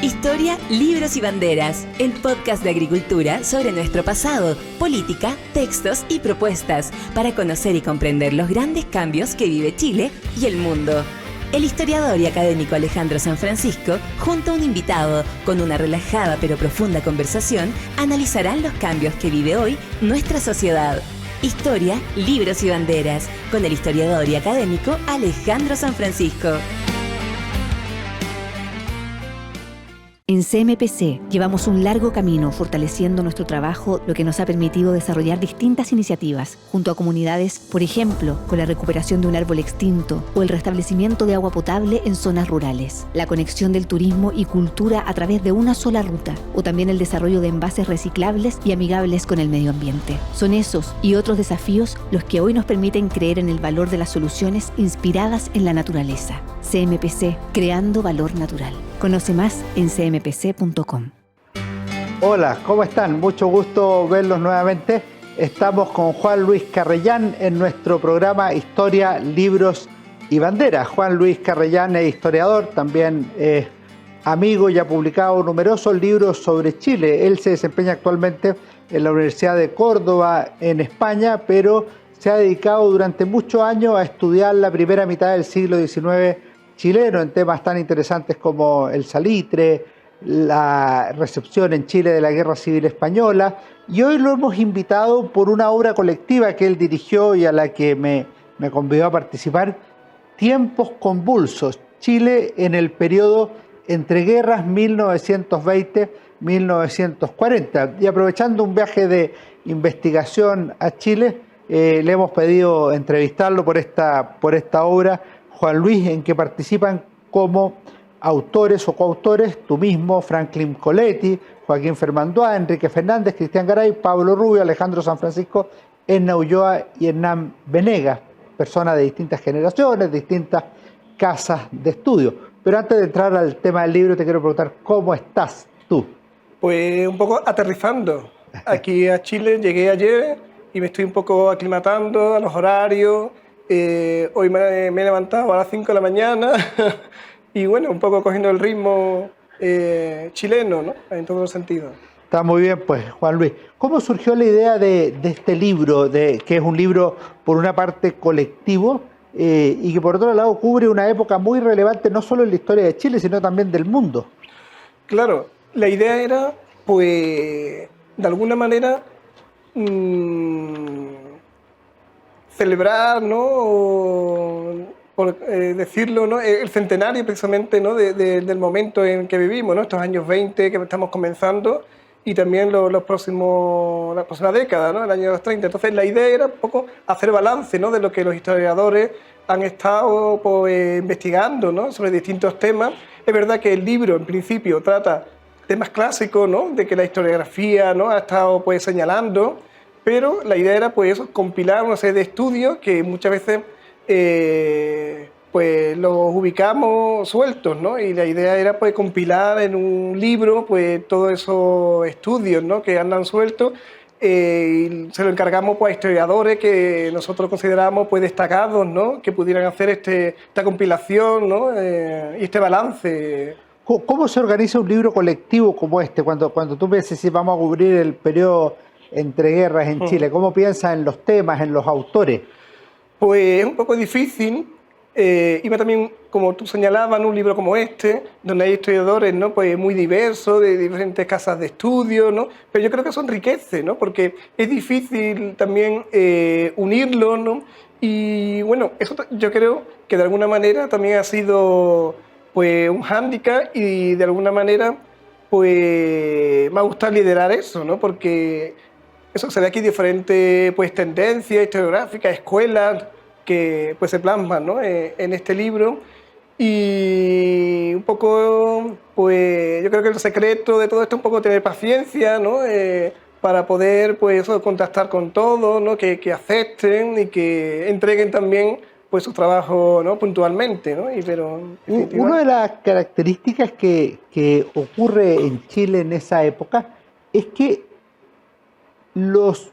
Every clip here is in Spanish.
Historia, libros y banderas, el podcast de agricultura sobre nuestro pasado, política, textos y propuestas para conocer y comprender los grandes cambios que vive Chile y el mundo. El historiador y académico Alejandro San Francisco, junto a un invitado, con una relajada pero profunda conversación, analizarán los cambios que vive hoy nuestra sociedad. Historia, libros y banderas, con el historiador y académico Alejandro San Francisco. En CMPC llevamos un largo camino fortaleciendo nuestro trabajo, lo que nos ha permitido desarrollar distintas iniciativas junto a comunidades, por ejemplo, con la recuperación de un árbol extinto o el restablecimiento de agua potable en zonas rurales, la conexión del turismo y cultura a través de una sola ruta, o también el desarrollo de envases reciclables y amigables con el medio ambiente. Son esos y otros desafíos los que hoy nos permiten creer en el valor de las soluciones inspiradas en la naturaleza. CMPC, creando valor natural. Conoce más en cmpc.com. Hola, ¿cómo están? Mucho gusto verlos nuevamente. Estamos con Juan Luis Carrellán en nuestro programa Historia, Libros y Banderas. Juan Luis Carrellán es historiador, también es amigo y ha publicado numerosos libros sobre Chile. Él se desempeña actualmente en la Universidad de Córdoba, en España, pero se ha dedicado durante muchos años a estudiar la primera mitad del siglo XIX chileno en temas tan interesantes como el salitre, la recepción en Chile de la Guerra Civil Española, y hoy lo hemos invitado por una obra colectiva que él dirigió y a la que me convidó a participar, Tiempos convulsos, Chile en el periodo entre guerras 1920-1940. Y aprovechando un viaje de investigación a Chile, le hemos pedido entrevistarlo por esta obra, Juan Luis, en que participan como autores o coautores tú mismo, Franklin Coletti, Joaquín Fermandoa, Enrique Fernández, Cristian Garay, Pablo Rubio, Alejandro San Francisco, Edna Ulloa y Hernán Venegas, personas de distintas generaciones, distintas casas de estudio. Pero antes de entrar al tema del libro, te quiero preguntar, ¿cómo estás tú? Pues un poco aterrizando. Aquí a Chile llegué ayer y me estoy un poco aclimatando a los horarios. Hoy me he levantado a las 5 de la mañana y bueno, un poco cogiendo el ritmo chileno, ¿no? En todos los sentidos. Está muy bien, pues, Juan Luis. ¿Cómo surgió la idea de este libro, que es un libro, por una parte, colectivo, y que por otro lado cubre una época muy relevante, no solo en la historia de Chile, sino también del mundo? Claro, la idea era, pues, de alguna manera, celebrar, ¿no? Por decirlo, ¿no? El centenario precisamente, ¿no? del momento en que vivimos, ¿no? Estos años 20 que estamos comenzando y también la próxima década, ¿no? El año 30. Entonces la idea era un poco hacer balance, ¿no? De lo que los historiadores han estado, pues, investigando, ¿no? Sobre distintos temas. Es verdad que el libro en principio trata temas clásicos, ¿no? De que la historiografía, ¿no? Ha estado, pues, señalando, pero la idea era, pues, compilar una serie de estudios que muchas veces pues los ubicamos sueltos, ¿no? Y la idea era, pues, compilar en un libro, pues, todos esos estudios, ¿no? Que andan sueltos, y se lo encargamos, pues, a historiadores que nosotros consideramos, pues, destacados, ¿no? Que pudieran hacer esta compilación, ¿no? Y este balance. ¿Cómo se organiza un libro colectivo como este? Cuando tú piensas si vamos a cubrir el periodo entre guerras en Chile, ¿cómo piensas en los temas, en los autores? Pues es un poco difícil. Iba también, como tú señalabas, en un libro como este, donde hay historiadores, ¿no? Pues muy diversos, de diferentes casas de estudio, ¿no? Pero yo creo que eso enriquece, ¿no? Porque es difícil también unirlo, ¿no? Y bueno, eso yo creo que de alguna manera también ha sido, pues, un hándicap, y de alguna manera, pues, me ha gustado liderar eso, ¿no? Porque eso se ve aquí diferentes, pues, tendencias historiográficas, escuelas que, pues, se plasman, ¿no? En este libro, y un poco, pues, yo creo que el secreto de todo esto es un poco tener paciencia, ¿no? Para poder, pues, eso, contactar con todos, ¿no? Que acepten y que entreguen también, pues, su trabajo, ¿no? Puntualmente, ¿no? Una de las características que ocurre en Chile en esa época es que los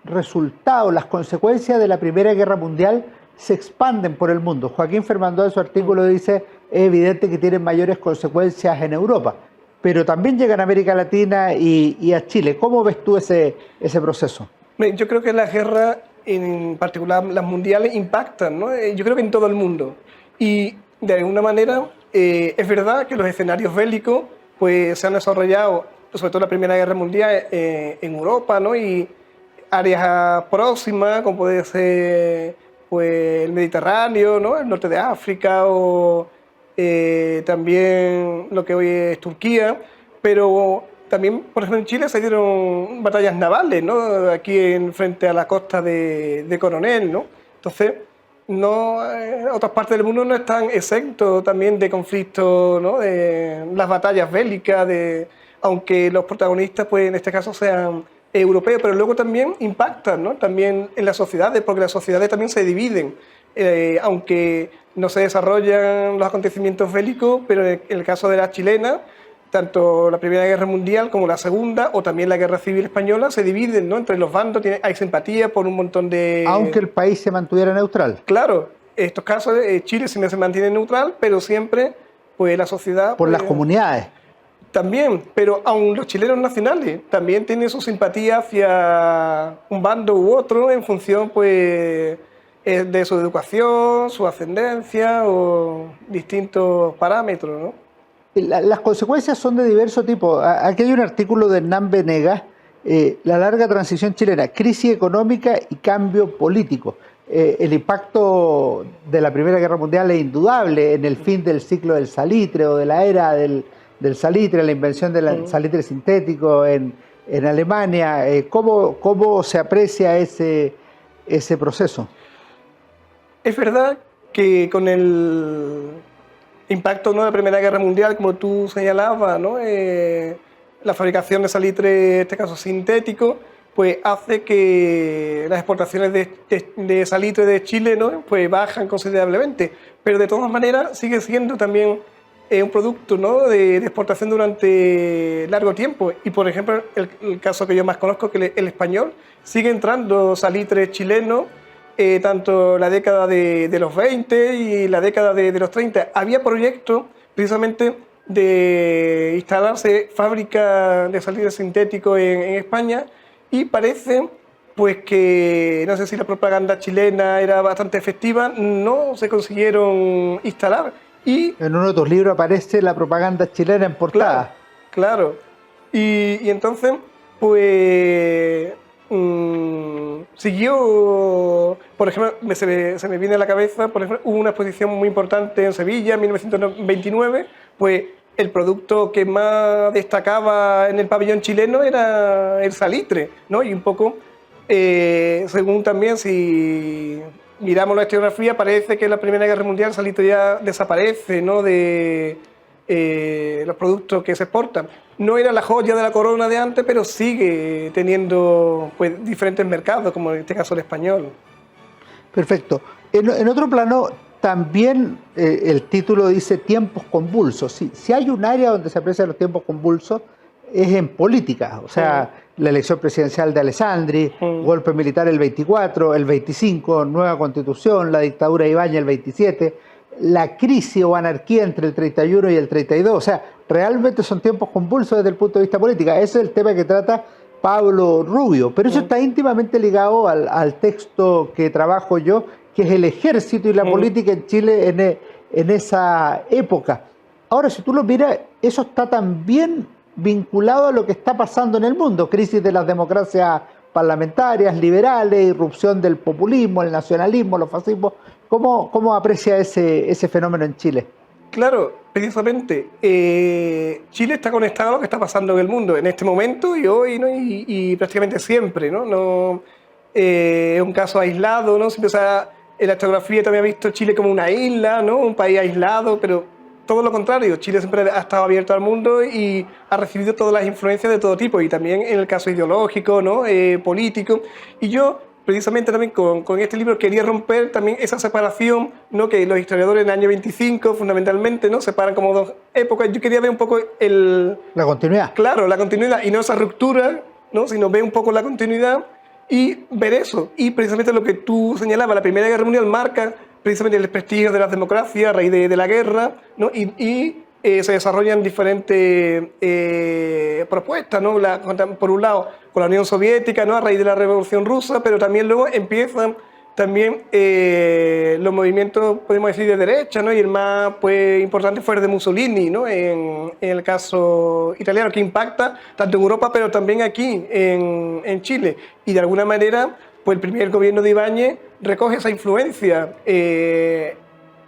resultados, las consecuencias de la Primera Guerra Mundial se expanden por el mundo. Joaquín Fermandoa en su artículo dice, es evidente que tienen mayores consecuencias en Europa. pero también llegan a América Latina y a Chile. ¿Cómo ves tú ese proceso? Yo creo que las guerras, en particular las mundiales, impactan, ¿no? Yo creo que en todo el mundo. Y de alguna manera es verdad que los escenarios bélicos pues, se han desarrollado, sobre todo la Primera Guerra Mundial, en Europa, ¿no? Y áreas próximas, como puede ser pues, el Mediterráneo, ¿no? El norte de África o también lo que hoy es Turquía, pero también, por ejemplo, en Chile se dieron batallas navales, ¿no? Aquí frente a la costa de Coronel, ¿no? Entonces, otras partes del mundo no están exentos también de conflictos, ¿no? De las batallas bélicas, aunque los protagonistas, pues en este caso sean europeos, pero luego también impactan, ¿no? También en las sociedades, porque las sociedades también se dividen, aunque no se desarrollan los acontecimientos bélicos, pero en el caso de la chilena, tanto la Primera Guerra Mundial como la Segunda, o también la Guerra Civil Española, se dividen, ¿no? Entre los bandos, hay simpatía por un montón de... Aunque el país se mantuviera neutral. Claro, en estos casos Chile siempre se mantiene neutral, pero siempre pues la sociedad... Por pues, las comunidades. También, pero aun los chilenos nacionales también tienen su simpatía hacia un bando u otro en función pues de su educación, su ascendencia o distintos parámetros, ¿no? Las consecuencias son de diverso tipo. Aquí hay un artículo de Hernán Venegas, La larga transición chilena, crisis económica y cambio político. El impacto de la Primera Guerra Mundial es indudable en el fin del ciclo del salitre o de la era del salitre, la invención del salitre sintético en Alemania. ¿Cómo se aprecia ese proceso? Es verdad que con el impacto, ¿no?, de la Primera Guerra Mundial, como tú señalabas, ¿no? La fabricación de salitre, en este caso sintético, pues hace que las exportaciones de salitre de Chile, ¿no?, pues bajan considerablemente. Pero de todas maneras sigue siendo también un producto, ¿no?, de exportación durante largo tiempo. Y por ejemplo, el caso que yo más conozco, que el español, sigue entrando salitre chileno, tanto la década de los 20 y la década de los 30. Había proyectos precisamente de instalarse fábricas de salitre sintético en España, y parece pues que, no sé si la propaganda chilena era bastante efectiva, no se consiguieron instalar. Y en uno de tus libros aparece la propaganda chilena en portada. Claro. Y entonces, pues siguió, por ejemplo, se me viene a la cabeza, por ejemplo, hubo una exposición muy importante en Sevilla en 1929, pues el producto que más destacaba en el pabellón chileno era el salitre, ¿no? Y un poco, según también, si miramos la historiografía, parece que en la Primera Guerra Mundial el salitre ya desaparece, ¿no?, de los productos que se exportan. No era la joya de la corona de antes, pero sigue teniendo pues, diferentes mercados, como en este caso el español. Perfecto. En otro plano, también el título dice tiempos convulsos. Si hay un área donde se aprecian los tiempos convulsos, es en política. O sea, la elección presidencial de Alessandri, golpe militar el 24, el 25, nueva constitución, la dictadura de Ibáñez el 27, la crisis o anarquía entre el 31 y el 32. O sea, realmente son tiempos convulsos desde el punto de vista político. Ese es el tema que trata Pablo Rubio, pero eso está íntimamente ligado al texto que trabajo yo, que es el ejército y la política en Chile en esa época. Ahora, si tú lo miras, eso está también vinculado a lo que está pasando en el mundo: crisis de las democracias parlamentarias, liberales, irrupción del populismo, el nacionalismo, los fascismos. ¿Cómo aprecia ese fenómeno en Chile? Claro, precisamente, Chile está conectado a lo que está pasando en el mundo en este momento y hoy, ¿no? y prácticamente siempre, ¿no? Es un caso aislado, ¿no? Siempre en la historiografía también ha visto Chile como una isla, ¿no? Un país aislado, pero todo lo contrario. Chile siempre ha estado abierto al mundo y ha recibido todas las influencias de todo tipo, y también en el caso ideológico, ¿no? Político. Y yo, precisamente también con este libro, quería romper también esa separación, ¿no?, que los historiadores en el año 25 fundamentalmente, ¿no?, separan como dos épocas. Yo quería ver un poco la continuidad. Claro, la continuidad, y no esa ruptura, ¿no?, sino ver un poco la continuidad y ver eso. Y precisamente lo que tú señalabas, la Primera Guerra Mundial marca precisamente el prestigio de las democracias a raíz de la guerra, ¿no? Y se desarrollan diferentes propuestas, ¿no? Por un lado, con la Unión Soviética, ¿no? A raíz de la Revolución Rusa, pero también luego empiezan también los movimientos, podemos decir, de derecha, ¿no? Y el más pues, importante fue el de Mussolini, ¿no? En el caso italiano, que impacta tanto en Europa, pero también aquí, en Chile. Y de alguna manera, pues el primer gobierno de Ibáñez recoge esa influencia,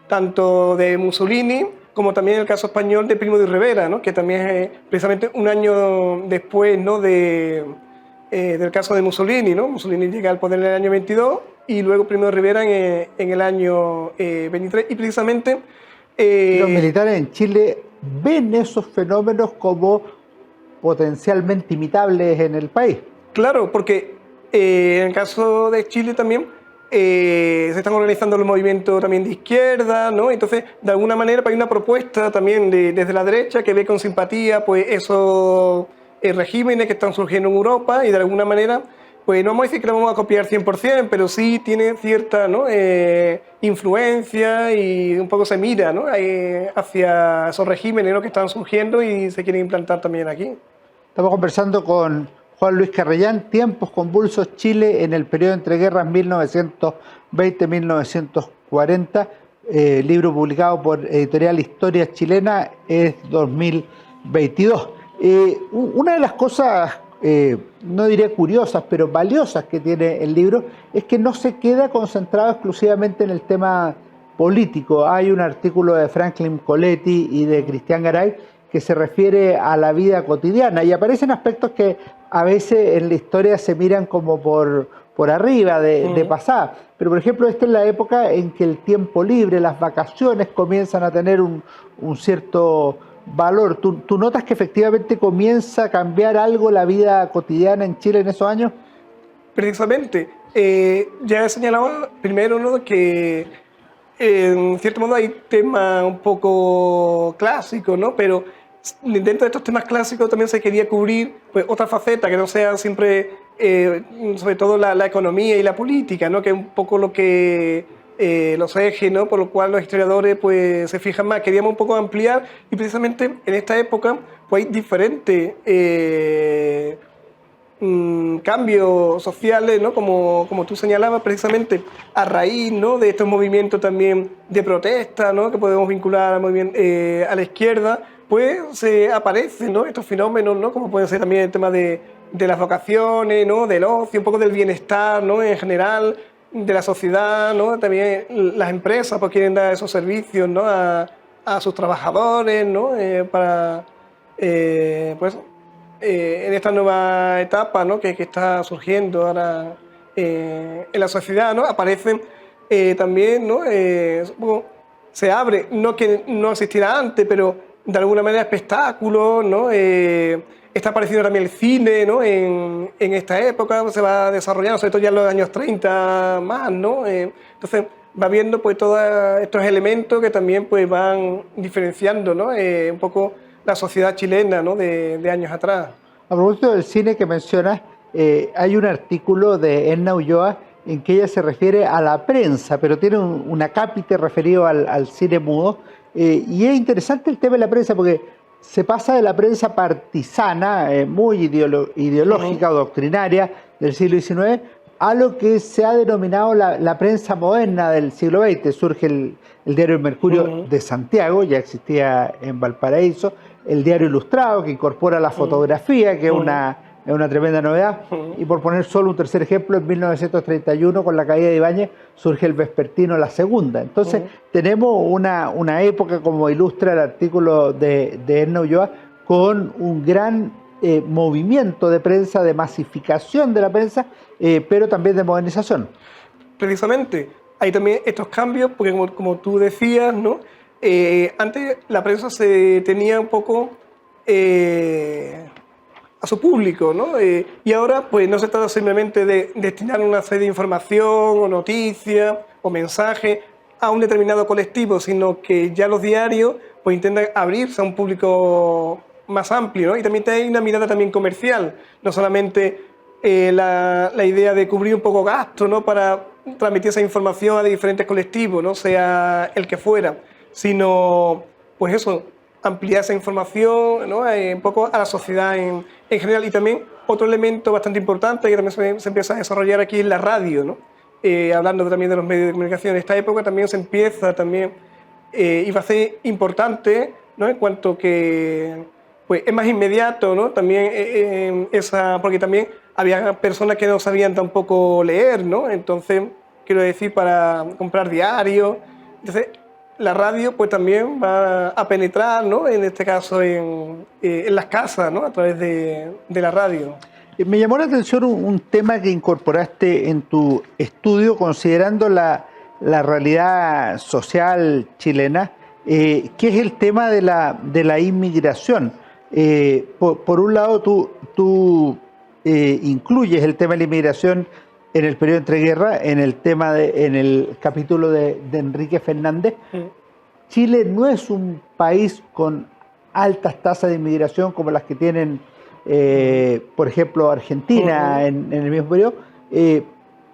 tanto de Mussolini, como también en el caso español de Primo de Rivera, ¿no? Que también es precisamente un año después, ¿no? Del caso de Mussolini, ¿no? Mussolini llega al poder en el año 22 y luego Primo de Rivera en el año 23. Y precisamente... los militares en Chile ven esos fenómenos como potencialmente imitables en el país. Claro, porque en el caso de Chile también se están organizando los movimientos también de izquierda, ¿no? Entonces, de alguna manera, hay una propuesta también desde la derecha que ve con simpatía pues esos regímenes que están surgiendo en Europa y de alguna manera, pues no vamos a decir que lo vamos a copiar 100%, pero sí tiene cierta, ¿no? Influencia y un poco se mira, ¿no? Hacia esos regímenes, ¿no? Que están surgiendo y se quieren implantar también aquí. Estamos conversando con Juan Luis Carrellán, Tiempos convulsos, Chile en el periodo entre guerras 1920-1940, libro publicado por Editorial Historia Chilena, es 2022. Una de las cosas, no diré curiosas, pero valiosas que tiene el libro es que no se queda concentrado exclusivamente en el tema político. Hay un artículo de Franklin Coletti y de Cristian Garay que se refiere a la vida cotidiana y aparecen aspectos que a veces en la historia se miran como por arriba, de pasada. Pero, por ejemplo, esta es la época en que el tiempo libre, las vacaciones comienzan a tener un cierto valor. ¿Tú notas que efectivamente comienza a cambiar algo la vida cotidiana en Chile en esos años? Precisamente. Ya he señalado primero, ¿no? Que en cierto modo hay temas un poco clásicos, ¿no? Pero dentro de estos temas clásicos también se quería cubrir pues, otra faceta que no sea siempre, sobre todo la economía y la política, ¿no? Que es un poco lo que los ejes, ¿no? Por lo cual los historiadores pues, se fijan más. Queríamos un poco ampliar y precisamente en esta época pues, hay diferentes cambios sociales, ¿no? Como tú señalabas, precisamente a raíz, ¿no? De estos movimientos también de protesta, ¿no? Que podemos vincular al movimiento, a la izquierda, pues se aparecen, ¿no? Estos fenómenos, ¿no? Como puede ser también el tema de las vocaciones, ¿no? Del ocio, un poco del bienestar, ¿no? En general, de la sociedad, ¿no? También las empresas pues, quieren dar esos servicios, ¿no? a sus trabajadores, ¿no? Para, pues, en esta nueva etapa, ¿no? que está surgiendo ahora en la sociedad, ¿no? Aparecen también, ¿no? Se abre, no que no existiera antes, pero de alguna manera espectáculos, ¿no? Está apareciendo también el cine, ¿no? En esta época se va desarrollando, sobre todo ya en los años 30 más, ¿no? Entonces va viendo pues todos estos elementos que también pues van diferenciando, ¿no? Un poco la sociedad chilena, ¿no? de años atrás. A propósito del cine que mencionas, hay un artículo de Edna Ulloa en que ella se refiere a la prensa, pero tiene un acápite referido al cine mudo. Y es interesante el tema de la prensa porque se pasa de la prensa partisana, muy ideológica o doctrinaria del siglo XIX, a lo que se ha denominado la prensa moderna del siglo XX. Surge el diario El Mercurio de Santiago, ya existía en Valparaíso, el diario Ilustrado, que incorpora la fotografía, que es una tremenda novedad. Y por poner solo un tercer ejemplo, en 1931, con la caída de Ibáñez, surge el vespertino La Segunda. Entonces, tenemos una época, como ilustra el artículo de Edna Ulloa, con un gran movimiento de prensa, de masificación de la prensa, pero también de modernización. Precisamente, hay también estos cambios, porque como tú decías, ¿no? Antes la prensa se tenía un poco a su público, ¿no? Y ahora pues no se trata simplemente de destinar una serie de información o noticias o mensajes a un determinado colectivo, sino que ya los diarios pues intentan abrirse a un público más amplio, ¿no? Y también hay una mirada también comercial, no solamente la idea de cubrir un poco gastos, ¿no? Para transmitir esa información a diferentes colectivos, no sea el que fuera, sino pues eso, ampliar esa información, ¿no? Un poco a la sociedad en general. Y también otro elemento bastante importante que también se empieza a desarrollar aquí en la radio, ¿no? Hablando también de los medios de comunicación. En esta época también se empieza también, y va a ser importante, ¿no? En cuanto que pues, es más inmediato, ¿no? También porque también había personas que no sabían tampoco leer, ¿no? Entonces, quiero decir, para comprar diarios. Entonces, la radio pues también va a penetrar, ¿no? En este caso en las casas, ¿no? A través de la radio. Me llamó la atención un tema que incorporaste en tu estudio considerando la realidad social chilena, que es el tema de la inmigración. Por un lado, tú incluyes el tema de la inmigración en el periodo entre guerras, en el capítulo de Enrique Fernández. Chile no es un país con altas tasas de inmigración como las que tienen, por ejemplo, Argentina en el mismo periodo,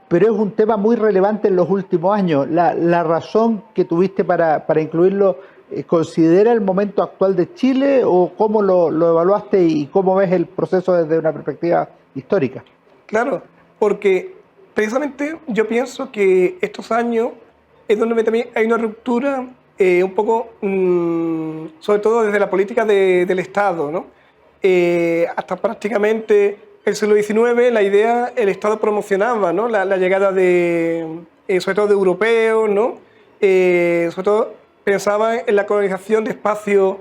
pero es un tema muy relevante en los últimos años. La razón que tuviste para incluirlo, ¿considera el momento actual de Chile o cómo lo evaluaste y cómo ves el proceso desde una perspectiva histórica? Claro, porque precisamente yo pienso que estos años es donde también hay una ruptura un poco, sobre todo desde la política del Estado, ¿no? Hasta prácticamente el siglo XIX el Estado promocionaba, ¿no? la llegada sobre todo de europeos, ¿no? Sobre todo pensaba en la colonización de espacios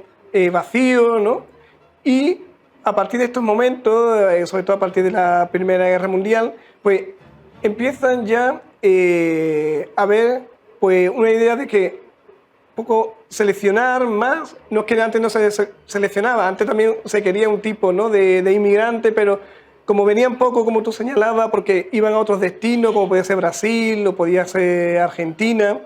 vacíos, ¿no? Y a partir de estos momentos, sobre todo a partir de la Primera Guerra Mundial, pues empiezan ya a ver pues, una idea de que un poco seleccionar más, no es que antes no se seleccionaba, antes también se quería un tipo, ¿no? de inmigrante, pero como venían poco, como tú señalabas, porque iban a otros destinos, como podía ser Brasil o podía ser Argentina,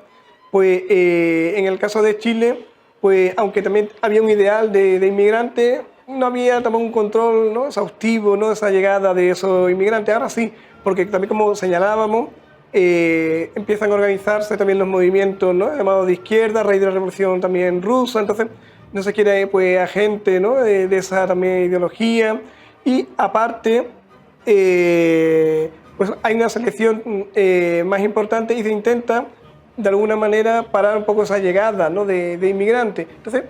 pues en el caso de Chile, pues aunque también había un ideal de inmigrante, no había tampoco un control, ¿no? exhaustivo, ¿no? de esa llegada de esos inmigrantes. Ahora sí, porque también como señalábamos, empiezan a organizarse también los movimientos, ¿no? llamados de izquierda, a raíz de la revolución también rusa, entonces no se quiere pues, a gente, ¿no? de esa también ideología, y aparte pues hay una selección más importante y se intenta de alguna manera parar un poco esa llegada, ¿no? de inmigrantes. Entonces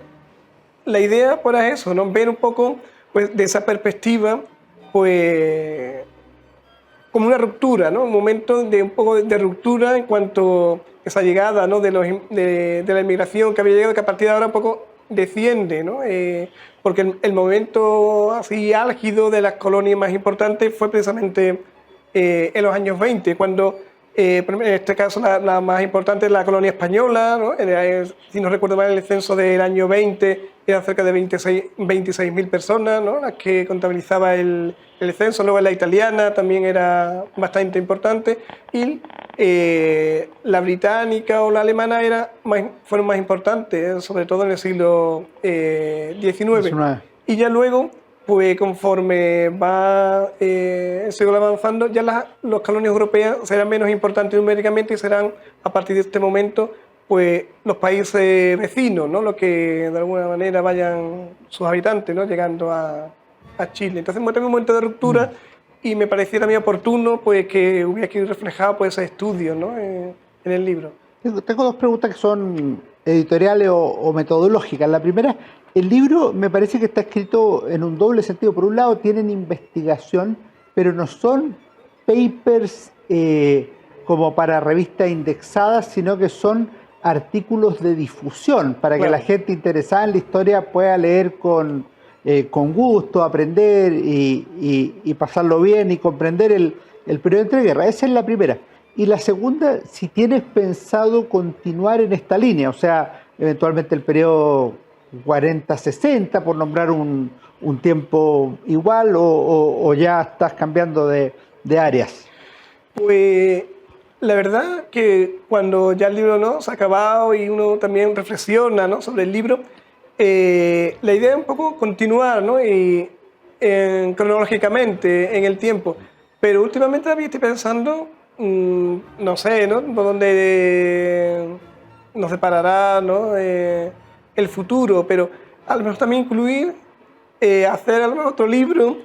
la idea pues, es eso, ¿no? ver un poco pues, de esa perspectiva pues como una ruptura, ¿no? Un momento de un poco de ruptura en cuanto a esa llegada, ¿no? de la inmigración que había llegado, que a partir de ahora un poco desciende, ¿no? Porque el momento así álgido de las colonias más importantes fue precisamente en los años 20, cuando en este caso la más importante es la colonia española, ¿no? Si no recuerdo mal, el censo del año 20 eran cerca de 26.000 personas, ¿no? las que contabilizaba el censo. Luego la italiana también era bastante importante, y la británica o la alemana fueron más importantes, sobre todo en el siglo XIX. Y ya luego, pues conforme va el siglo avanzando, ya las colonias europeas serán menos importantes numéricamente y serán, a partir de este momento, pues los países vecinos, ¿no? Los que de alguna manera vayan sus habitantes, ¿no? Llegando a Chile. Entonces, también un momento de ruptura y me parecía también oportuno pues, que hubiera aquí reflejado pues, ese estudio, ¿no? en el libro. Tengo dos preguntas que son editoriales o metodológicas. La primera, el libro me parece que está escrito en un doble sentido. Por un lado, tienen investigación, pero no son papers como para revistas indexadas, sino que son artículos de difusión para que la gente interesada en la historia pueda leer con gusto, aprender y pasarlo bien y comprender el periodo entre guerras. Esa es la primera. Y la segunda, si tienes pensado continuar en esta línea, o sea, eventualmente el periodo 40-60, por nombrar un tiempo igual, o ya estás cambiando de áreas. Pues la verdad que cuando ya el libro, ¿no? se ha acabado y uno también reflexiona, ¿no? sobre el libro, la idea es un poco continuar, ¿no? Cronológicamente en el tiempo, pero últimamente también estoy pensando, no sé, ¿no? por dónde nos separará, ¿no? El futuro, pero a lo mejor también incluir, hacer a lo mejor otro libro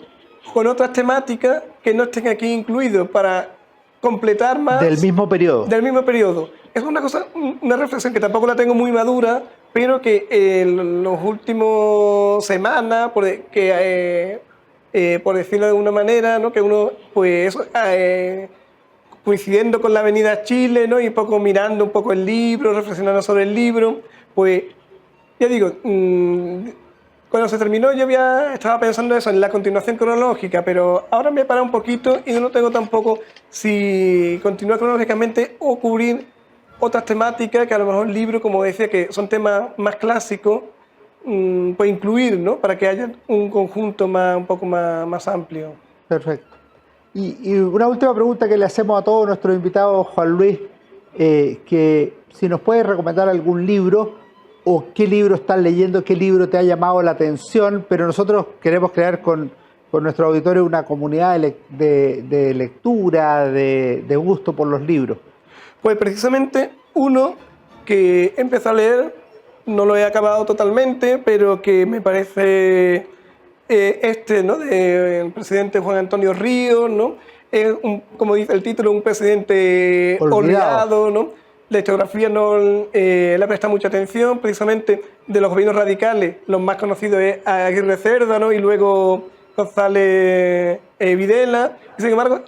con otras temáticas que no estén aquí incluidos para completar más. Del mismo periodo. Del mismo periodo. Es una cosa, una reflexión que tampoco la tengo muy madura, pero que en los últimos semanas, por decirlo de alguna manera, ¿no? Que uno, pues, coincidiendo con la Avenida Chile, ¿no? Y un poco mirando un poco el libro, reflexionando sobre el libro, pues, ya digo, cuando se terminó yo estaba pensando eso, en la continuación cronológica, pero ahora me he parado un poquito y no tengo tampoco si continuar cronológicamente o cubrir otras temáticas que a lo mejor el libro, como decía, que son temas más clásicos, pues incluir, ¿no? Para que haya un conjunto un poco más amplio. Perfecto. Y una última pregunta que le hacemos a todos nuestros invitados, Juan Luis, que si nos puedes recomendar algún libro o qué libro estás leyendo, qué libro te ha llamado la atención, pero nosotros queremos crear con nuestro auditorio una comunidad de lectura, de gusto por los libros. Pues precisamente uno que he empezado a leer, no lo he acabado totalmente, pero que me parece ¿no? Del presidente Juan Antonio Ríos, ¿no? Es, como dice el título, un presidente olvidado, ¿no? La historiografía no le presta mucha atención, precisamente de los gobiernos radicales, los más conocidos es Aguirre Cerda, ¿no? Y luego González Videla. Y sin embargo,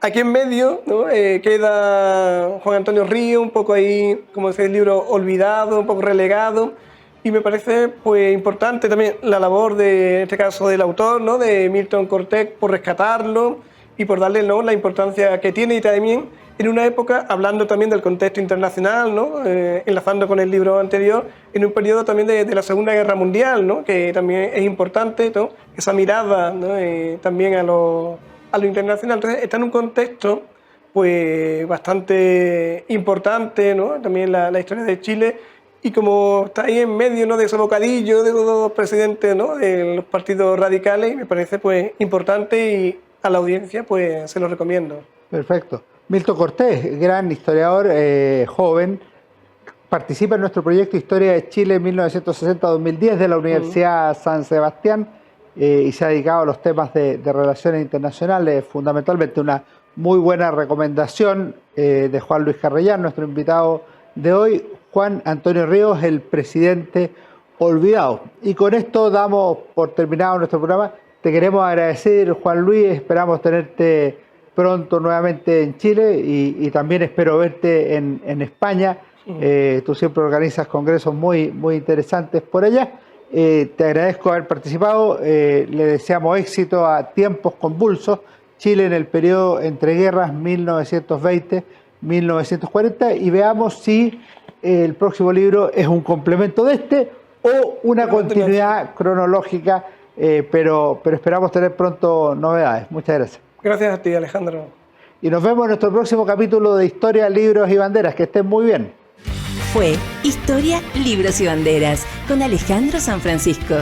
aquí en medio, ¿no? Queda Juan Antonio Ríos, un poco ahí, como decía el libro, olvidado, un poco relegado. Y me parece pues importante también la labor de, en este caso, del autor, ¿no? De Milton Cortés, por rescatarlo y por darle, ¿no? La importancia que tiene, y también en una época, hablando también del contexto internacional, ¿no? Enlazando con el libro anterior, en un periodo también de la Segunda Guerra Mundial, ¿no? Que también es importante, ¿no? Esa mirada, ¿no? También a lo internacional. Entonces está en un contexto pues bastante importante, ¿no? También la historia de Chile. Y como está ahí en medio, ¿no? De ese bocadillo de los presidentes, ¿no? De los partidos radicales, me parece pues importante, y a la audiencia pues se lo recomiendo. Perfecto. Milton Cortés, gran historiador, joven, participa en nuestro proyecto Historia de Chile 1960-2010 de la Universidad San Sebastián, y se ha dedicado a los temas de relaciones internacionales, fundamentalmente. Una muy buena recomendación de Juan Luis Carrellán, nuestro invitado de hoy. Juan Antonio Ríos, el presidente olvidado. Y con esto damos por terminado nuestro programa. Te queremos agradecer, Juan Luis, esperamos tenerte pronto nuevamente en Chile, y también espero verte en España. Tú siempre organizas congresos muy interesantes por allá. Te agradezco haber participado, le deseamos éxito a Tiempos Convulsos, Chile en el periodo entre guerras 1920-1940, y veamos si el próximo libro es un complemento de este o una continuidad cronológica, pero esperamos tener pronto novedades. Muchas gracias. Gracias a ti, Alejandro. Y nos vemos en nuestro próximo capítulo de Historia, Libros y Banderas. Que estén muy bien. Fue Historia, Libros y Banderas con Alejandro San Francisco.